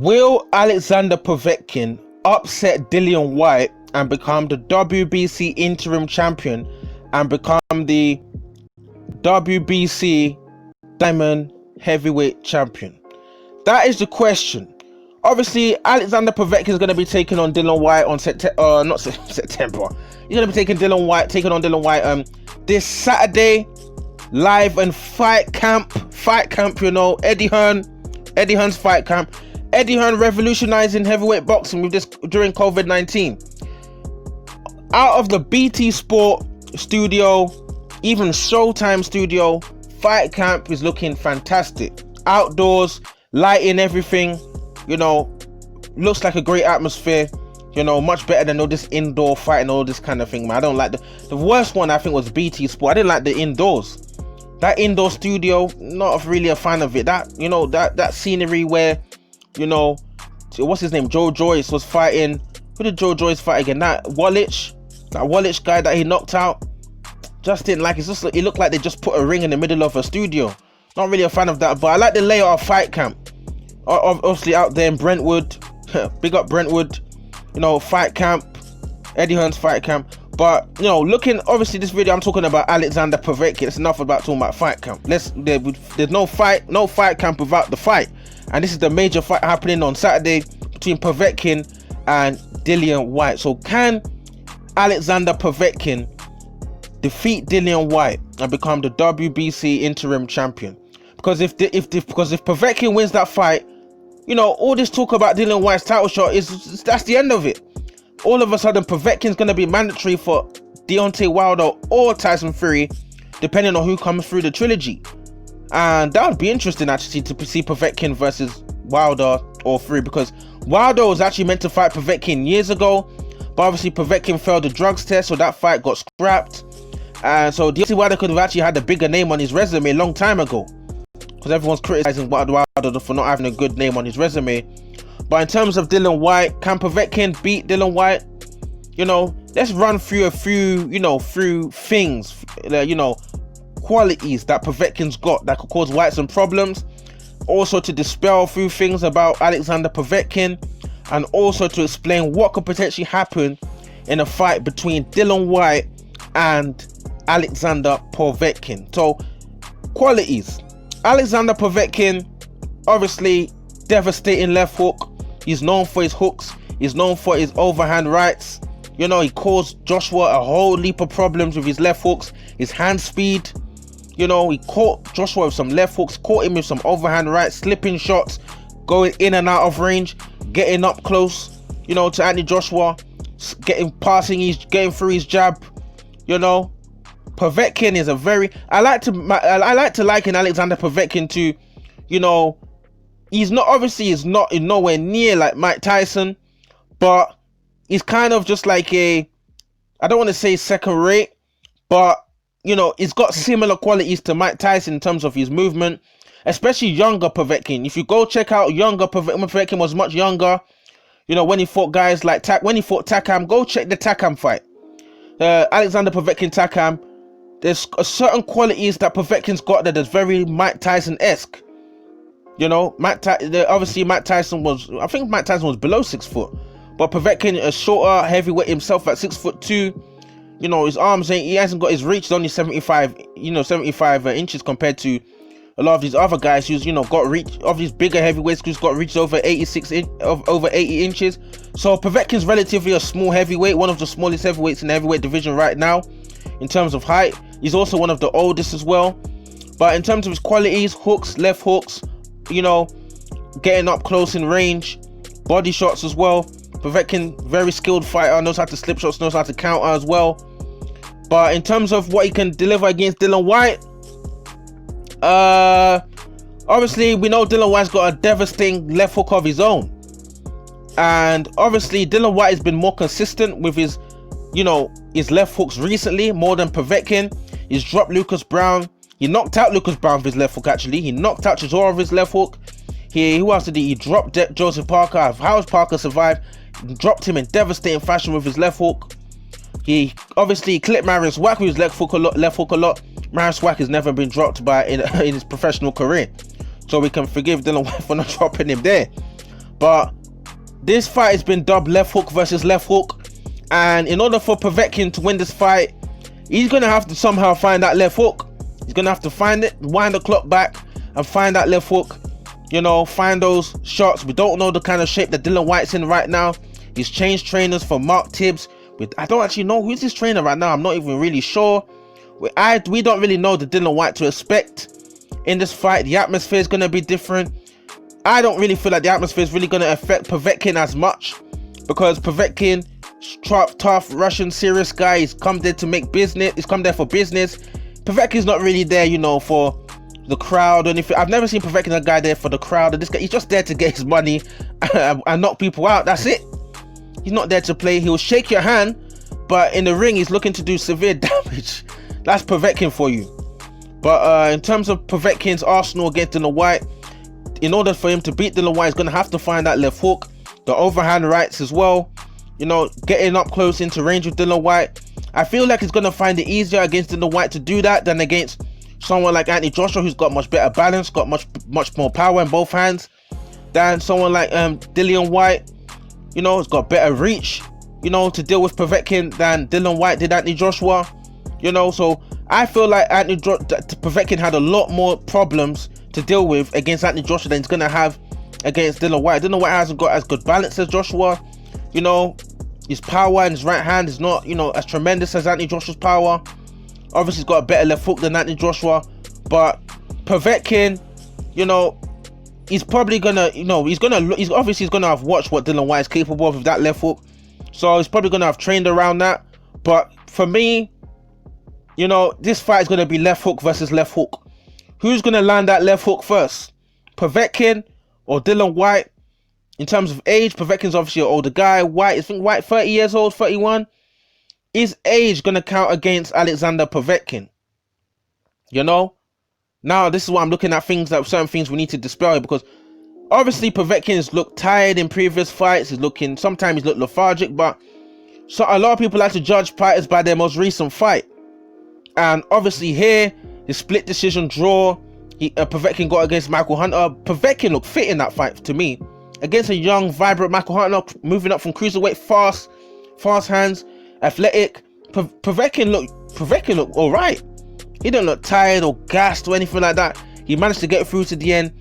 Will Alexander Povetkin upset Dillian Whyte and become the WBC interim champion and become the WBC Diamond Heavyweight champion? That is the question. Obviously, Alexander Povetkin is going to be taking on Dillian Whyte on September. He's going to be taking on Dillian Whyte this Saturday, live in fight camp. You know, Eddie Hearn's fight camp. Eddie Hearn revolutionizing heavyweight boxing with this during COVID-19. Out of the BT Sport studio, even Showtime studio, fight camp is looking fantastic. Outdoors, lighting, everything, you know, looks like a great atmosphere. You know, much better than all this indoor fighting, all this kind of thing, man. I don't like the worst one. I think was BT Sport. I didn't like the indoors. That indoor studio, not really a fan of it. That, you know, that scenery where, you know, what's his name? Joe Joyce was fighting. Who did Joe Joyce fight again? That Wallach guy that he knocked out. Just didn't like it. It looked like they just put a ring in the middle of a studio. Not really a fan of that, but I like the layout of fight camp. Obviously out there in Brentwood. Big up Brentwood. You know, fight camp. Eddie Hearn's fight camp. But, you know, obviously this video I'm talking about Alexander Povetkin. It's enough about talking about fight camp. There's no fight camp without the fight. And this is the major fight happening on Saturday between Povetkin and Dillian Whyte. So can Alexander Povetkin defeat Dillian Whyte and become the WBC interim champion? Because if Povetkin wins that fight, you know, all this talk about Dillian Whyte's title shot that's the end of it. All of a sudden, Povetkin's going to be mandatory for Deontay Wilder or Tyson Fury, depending on who comes through the trilogy. And that would be interesting, actually, to see Povetkin versus Wilder or Fury, because Wilder was actually meant to fight Povetkin years ago, but obviously Povetkin failed the drugs test, so that fight got scrapped. And so Deontay Wilder could have actually had a bigger name on his resume a long time ago, because everyone's criticizing Wilder for not having a good name on his resume. But in terms of Dillian Whyte, can Povetkin beat Dillian Whyte? You know, let's run through a few, you know, things, you know, qualities that Povetkin's got that could cause Whyte some problems. Also to dispel a few things about Alexander Povetkin, and also to explain what could potentially happen in a fight between Dillian Whyte and Alexander Povetkin. So, qualities. Alexander Povetkin, obviously, devastating left hook. He's known for his hooks. He's known for his overhand rights. You know, he caused Joshua a whole heap of problems with his left hooks, his hand speed. You know, he caught Joshua with some left hooks, caught him with some overhand rights, slipping shots, going in and out of range, getting up close, you know, to Anthony Joshua, getting through his jab. You know, Povetkin is a very, I like to liken Alexander Povetkin to, you know, he's not nowhere near like Mike Tyson, but he's kind of just like I don't want to say second rate, but, you know, he's got similar qualities to Mike Tyson in terms of his movement, especially younger Povetkin. If you go check out younger Povetkin was much younger, you know, when he fought guys like when he fought Takam, go check the Takam fight. Alexander Povetkin Takam, there's certain qualities that Povetkin's got that is very Mike Tyson-esque. You know, obviously Mike Tyson was below 6 foot, but Povetkin is shorter, heavyweight himself at 6'2". You know, his arms he hasn't got his reach, only 75 inches compared to a lot of these other guys who's, you know, got reach of these bigger heavyweights who's got reach over 80 inches. So Povetkin's relatively a small heavyweight, one of the smallest heavyweights in the heavyweight division right now in terms of height. He's also one of the oldest as well. But in terms of his qualities, hooks, left hooks, you know, getting up close in range, body shots as well. Povetkin, very skilled fighter, knows how to slip shots, knows how to counter as well. But in terms of what he can deliver against Dillian Whyte, obviously we know Dillian Whyte's got a devastating left hook of his own, and obviously Dillian Whyte has been more consistent with his, you know, his left hooks recently more than Povetkin. He's dropped Lucas Brown. He knocked out Lucas Brown with his left hook, actually. He knocked out Chisora with his left hook. Who else did he dropped Joseph Parker. How has Parker survived? Dropped him in devastating fashion with his left hook. He obviously clipped Marion Swack with his left hook a lot. Marion Swack has never been dropped in his professional career, so we can forgive Dillian Whyte for not dropping him there. But this fight has been dubbed left hook versus left hook, and in order for Povetkin to win this fight, he's gonna have to somehow find that left hook. He's gonna have to find it, wind the clock back, and find that left hook. You know, find those shots. We don't know the kind of shape that Dillian Whyte's in right now. He's changed trainers for Mark Tibbs. I don't actually know who's his trainer right now. I'm not even really sure. We don't really know the Dillian Whyte to expect in this fight. The atmosphere is gonna be different. I don't really feel like the atmosphere is really gonna affect Povetkin as much, because Povetkin, tough Russian serious guy, he's come there to make business. He's come there for business. Povetkin's not really there, you know, for the crowd or anything. I've never seen Povetkin a guy there for the crowd. This guy, he's just there to get his money and knock people out. That's it. He's not there to play. He'll shake your hand, but in the ring, he's looking to do severe damage. That's Povetkin for you. But in terms of Povetkin's arsenal against Dillian Whyte, in order for him to beat Dillian Whyte, he's going to have to find that left hook, the overhand rights as well. You know, getting up close into range with Dillian Whyte. I feel like he's going to find it easier against Dillian Whyte to do that than against someone like Anthony Joshua, who's got much better balance, got much more power in both hands than someone like Dillian Whyte. You know, he's got better reach, you know, to deal with Povetkin than Dillian Whyte did Anthony Joshua. You know, so I feel like Povetkin had a lot more problems to deal with against Anthony Joshua than he's going to have against Dillian Whyte. Dillian Whyte hasn't got as good balance as Joshua. You know, his power in his right hand is not, you know, as tremendous as Anthony Joshua's power. Obviously, he's got a better left hook than Anthony Joshua. But Povetkin, you know, he's probably gonna, you know, he's obviously gonna have watched what Dillian Whyte is capable of with that left hook. So he's probably gonna have trained around that. But for me, you know, this fight is gonna be left hook versus left hook. Who's gonna land that left hook first? Povetkin or Dillian Whyte? In terms of age, Povetkin's obviously an older guy. Whyte, I think Whyte 30 years old, 31. Is age gonna count against Alexander Povetkin? You know? Now, this is why I'm looking at things, that certain things we need to dispel, because obviously Povetkin's looked tired in previous fights. Sometimes he's looked lethargic, but so a lot of people like to judge fighters by their most recent fight. And obviously here, his split decision draw, Povetkin got against Michael Hunter. Povetkin looked fit in that fight to me. Against a young, vibrant Michael Hunter, moving up from cruiserweight, fast hands, athletic. Povetkin looked all right. He didn't look tired or gassed or anything like that. He managed to get through to the end.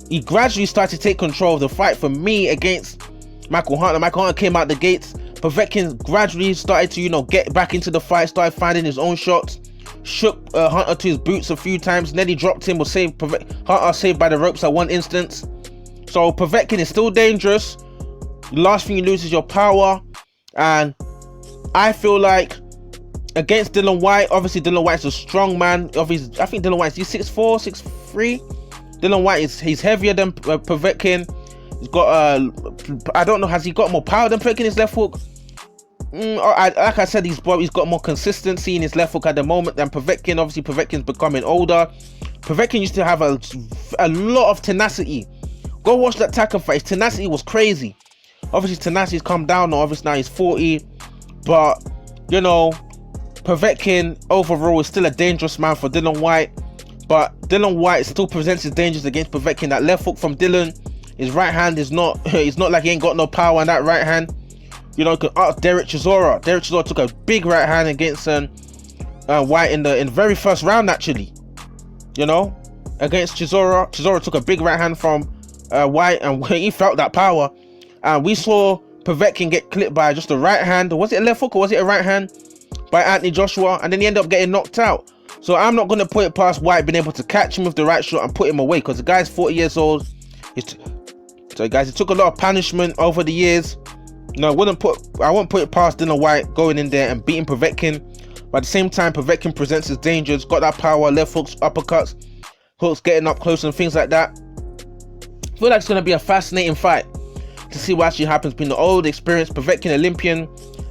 He gradually started to take control of the fight for me against Michael Hunter. Michael Hunter came out the gates. Povetkin gradually started to, you know, get back into the fight, started finding his own shots, shook Hunter to his boots a few times, nearly dropped him, was saved. Hunter saved by the ropes at one instance. So Povetkin is still dangerous. The last thing you lose is your power. And I feel like against Dillian Whyte, obviously Dillian Whyte's a strong man. Obviously, I think Dillian Whyte's 6'4", 6'3". Dillian Whyte he's heavier than Povetkin. He's got I don't know, has he got more power than Povetkin in his left hook? Like I said, he's got more consistency in his left hook at the moment than Povetkin. Obviously, Povetkin's becoming older. Povetkin used to have a lot of tenacity. Go watch that Taker fight. His tenacity was crazy. Obviously, tenacity's come down now. Obviously, now he's 40. But, you know, Povetkin overall is still a dangerous man for Dillian Whyte. But Dillian Whyte still presents his dangers against Povetkin. That left hook from Dillian, his right hand is not, it's not like he ain't got no power in that right hand. You know, Derek Chisora. Derek Chisora took a big right hand against Whyte in the very first round, actually. You know, against Chisora. Chisora took a big right hand from Whyte, and he felt that power. And we saw Povetkin get clipped by just a right hand. Was it a left hook or was it a right hand by Anthony Joshua? And then he ended up getting knocked out. So I'm not going to put it past Whyte being able to catch him with the right shot and put him away, because the guy's 40 years old. So guys, it took a lot of punishment over the years. No, I won't put it past Dillian Whyte going in there and beating Povetkin. But at the same time, Povetkin presents his dangers, got that power, left hooks, uppercuts, hooks getting up close and things like that. I feel like it's going to be a fascinating fight to see what actually happens between the old, experienced Povetkin Olympian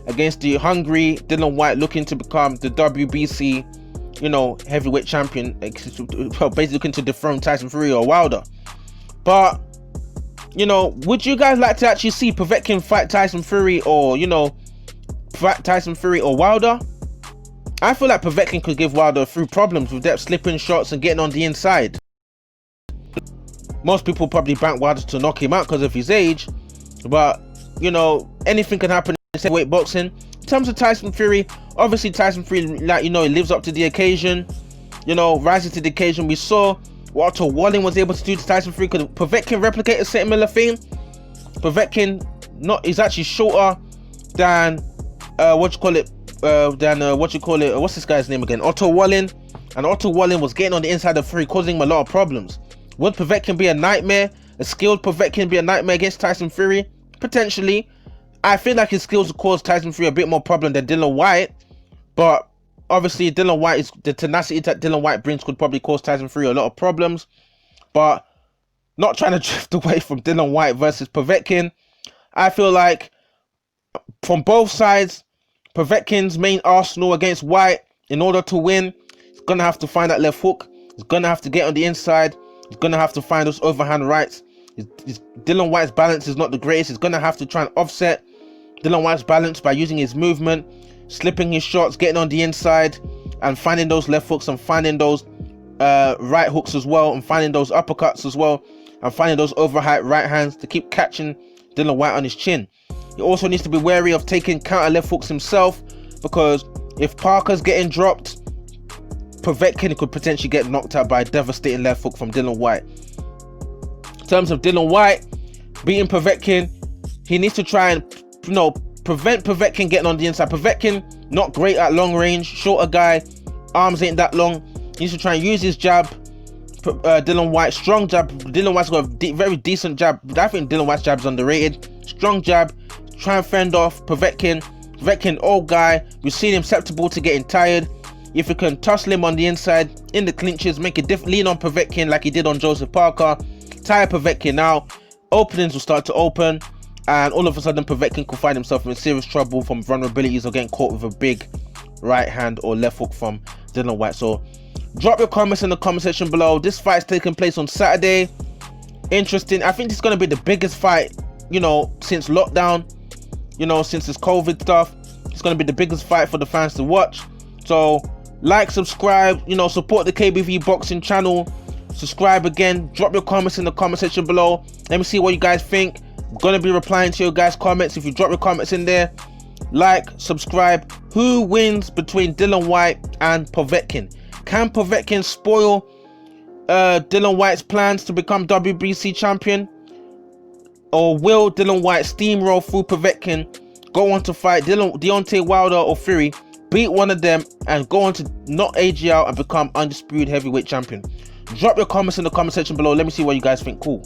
against the hungry Dillian Whyte looking to become the WBC, you know, heavyweight champion, basically looking to dethrone Tyson Fury or Wilder. But, you know, would you guys like to actually see Povetkin fight Tyson Fury, or, you know, fight Tyson Fury or Wilder? I feel like Povetkin could give Wilder a few problems with that slipping shots and getting on the inside. Most people probably bank Wilder to knock him out because of his age, but you know, anything can happen in heavyweight boxing. In terms of Tyson Fury, obviously Tyson Fury, like, you know, he lives up to the occasion, you know, rises to the occasion. We saw what Otto Wallin was able to do to Tyson Fury. Could Povetkin replicate a similar thing? Povetkin is actually shorter than what's this guy's name again? Otto Wallin. And Otto Wallin was getting on the inside of Fury, causing him a lot of problems. Would Povetkin be a nightmare? A skilled Povetkin be a nightmare against Tyson Fury? Potentially. I feel like his skills will cause Tyson Fury a bit more problem than Dillian Whyte, but obviously Dillian Whyte, is the tenacity that Dillian Whyte brings could probably cause Tyson Fury a lot of problems. But not trying to drift away from Dillian Whyte versus Povetkin, I feel like from both sides, Povetkin's main arsenal against Whyte, in order to win, he's gonna have to find that left hook. He's gonna have to get on the inside. He's gonna have to find those overhand rights. Dillian Whyte's balance is not the greatest. He's gonna have to try and offset Dillian Whyte's balance by using his movement, slipping his shots, getting on the inside, and finding those left hooks, and finding those right hooks as well, and finding those uppercuts as well, and finding those overhand right hands to keep catching Dillian Whyte on his chin. He also needs to be wary of taking counter left hooks himself, because if Parker's getting dropped, Povetkin could potentially get knocked out by a devastating left hook from Dillian Whyte. In terms of Dillian Whyte beating Povetkin, he needs to try and, you know, prevent Povetkin getting on the inside. Povetkin, not great at long range, shorter guy, arms ain't that long. He needs to try and use his jab. Dillian Whyte, strong jab. Dillian Whyte's got a very decent jab. I think Dillian Whyte's jab is underrated. Strong jab. Try and fend off Povetkin. Povetkin, old guy. We've seen him susceptible to getting tired. If you can tussle him on the inside, in the clinches, make a lean on Povetkin like he did on Joseph Parker. Tire Povetkin now. Openings will start to open, and all of a sudden Povetkin could find himself in serious trouble from vulnerabilities or getting caught with a big right hand or left hook from Dillian Whyte. So drop your comments in the comment section below. This fight is taking place on Saturday. Interesting. I think this is going to be the biggest fight, you know, since lockdown, you know, since this COVID stuff. It's going to be the biggest fight for the fans to watch. So like, subscribe, you know, support the KBV boxing channel. Subscribe again. Drop your comments in the comment section below. Let me see what you guys think. I'm gonna be replying to your guys' comments. If you drop your comments in there, like, subscribe. Who wins between Dillian Whyte and Povetkin? Can Povetkin spoil Dillian Whyte's plans to become WBC champion, or will Dillian Whyte steamroll through Povetkin, go on to fight Deontay Wilder or Fury, beat one of them, and go on to knock AG out and become undisputed heavyweight champion? Drop your comments in the comment section below. Let me see what you guys think. Cool.